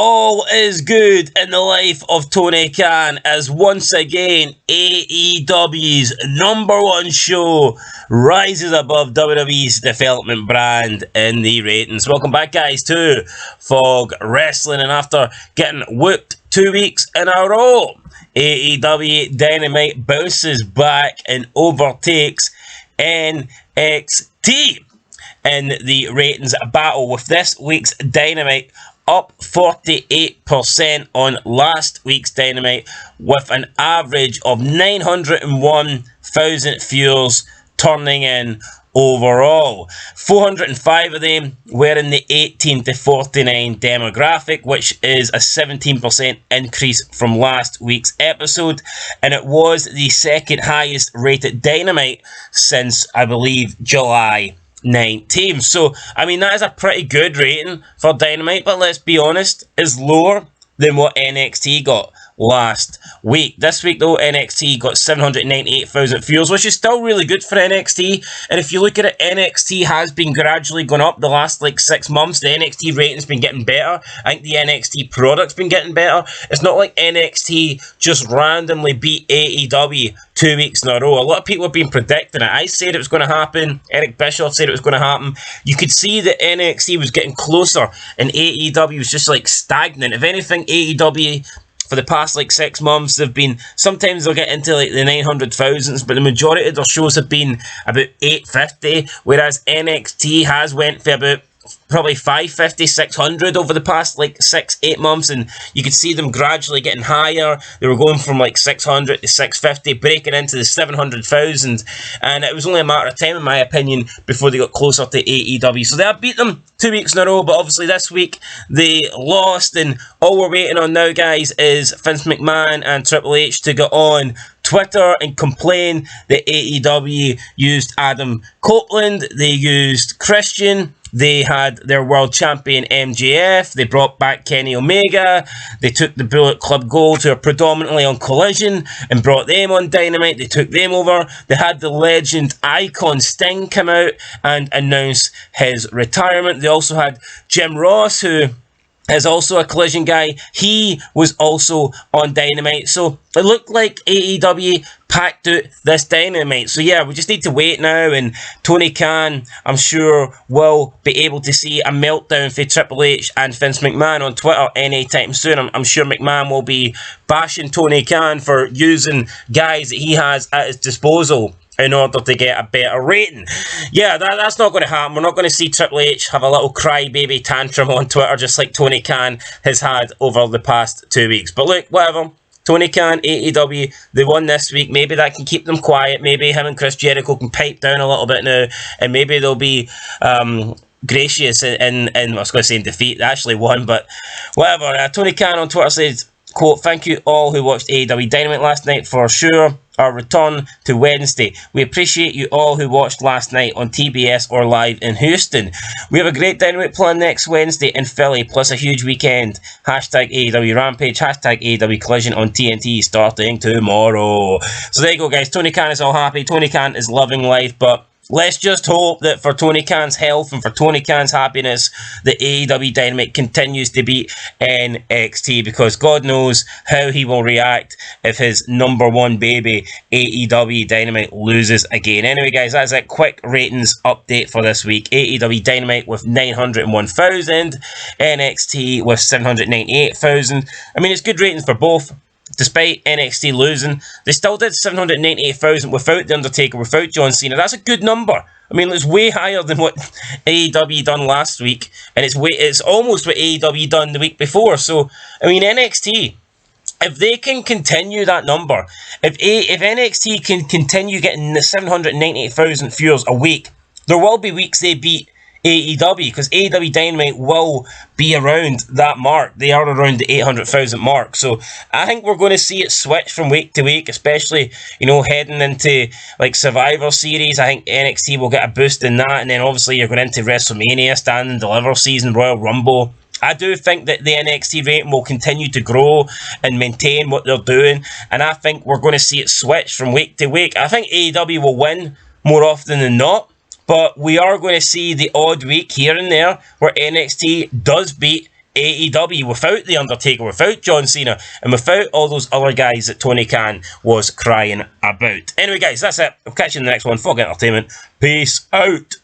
All is good in the life of Tony Khan as once again AEW's #1 show rises above WWE's development brand in the ratings. Welcome back, guys, to Fog Wrestling, and after getting whooped 2 weeks in a row, AEW Dynamite bounces back and overtakes NXT in the ratings battle, with this week's Dynamite up 48% on last week's Dynamite, with an average of 901,000 viewers turning in overall. 405 of them were in the 18 to 49 demographic, which is a 17% increase from last week's episode, and it was the second highest rated Dynamite since, I believe, July 19. So, I mean, that is a pretty good rating for Dynamite, but let's be honest, is lower than what NXT got last week. This week, though, NXT got 798,000 viewers, which is still really good for NXT. And if you look at it, NXT has been gradually going up the last 6 months. The NXT rating's been getting better. I think the NXT product's been getting better. It's not like NXT just randomly beat AEW 2 weeks in a row. A lot of people have been predicting it. I said it was going to happen. Eric Bischoff said it was going to happen. You could see that NXT was getting closer and AEW was just stagnant. If anything, AEW for the past 6 months, they've been, sometimes they'll get into the 900,000s, but the majority of their shows have been about 850, whereas NXT has went for about probably 550, 600 over the past 6-8 months, and you could see them gradually getting higher. They were going from 600 to 650, breaking into the 700,000, and it was only a matter of time, in my opinion, before they got closer to AEW. So they have beat them 2 weeks in a row, but obviously this week they lost, and all we're waiting on now, guys, is Vince McMahon and Triple H to get on Twitter and complain that AEW used Adam Copeland, they used Christian, they had their world champion MJF, they brought back Kenny Omega, they took the Bullet Club Gold, who are predominantly on Collision, and brought them on Dynamite, they took them over, they had the legend Icon Sting come out and announce his retirement. They also had Jim Ross, who is also a Collision guy. He was also on Dynamite. So it looked like AEW packed out this Dynamite. So yeah, we just need to wait now, and Tony Khan, I'm sure, will be able to see a meltdown for Triple H and Vince McMahon on Twitter anytime soon. I'm sure McMahon will be bashing Tony Khan for using guys that he has at his disposal in order to get a better rating. Yeah, that's not going to happen. We're not going to see Triple H have a little crybaby tantrum on Twitter just like Tony Khan has had over the past 2 weeks. But look, whatever. Tony Khan, AEW, they won this week. Maybe that can keep them quiet. Maybe him and Chris Jericho can pipe down a little bit now, and maybe they'll be gracious in I was going to say in defeat. They actually won, but whatever. Tony Khan on Twitter said, quote, "Thank you all who watched AEW Dynamite last night for sure. Our return to Wednesday. We appreciate you all who watched last night on TBS or live in Houston. We have a great Dynamite plan next Wednesday in Philly, plus a huge weekend. Hashtag AEW Rampage, hashtag AEW Collision on TNT starting tomorrow." So there you go, guys. Tony Khan is all happy. Tony Khan is loving life, but let's just hope that for Tony Khan's health and for Tony Khan's happiness, the AEW Dynamite continues to beat NXT, because God knows how he will react if his #1 baby, AEW Dynamite, loses again. Anyway, guys, that's a quick ratings update for this week. AEW Dynamite with 901,000, NXT with 798,000. I mean, it's good ratings for both. Despite NXT losing, they still did 798,000 without The Undertaker, without John Cena. That's a good number. I mean, it's way higher than what AEW done last week, and it's almost what AEW done the week before. So, I mean, NXT, if they can continue that number, if NXT can continue getting the 798,000 viewers a week, there will be weeks they beat AEW, because AEW Dynamite will be around that mark. They are around the 800,000 mark. So I think we're going to see it switch from week to week, especially, heading into Survivor Series. I think NXT will get a boost in that, and then obviously you're going into WrestleMania, Stand and Deliver season, Royal Rumble. I do think that the NXT rating will continue to grow and maintain what they're doing, and I think we're going to see it switch from week to week. I think AEW will win more often than not, but we are going to see the odd week here and there where NXT does beat AEW without The Undertaker, without John Cena, and without all those other guys that Tony Khan was crying about. Anyway, guys, that's it. I'll catch you in the next one. Fuck entertainment. Peace out.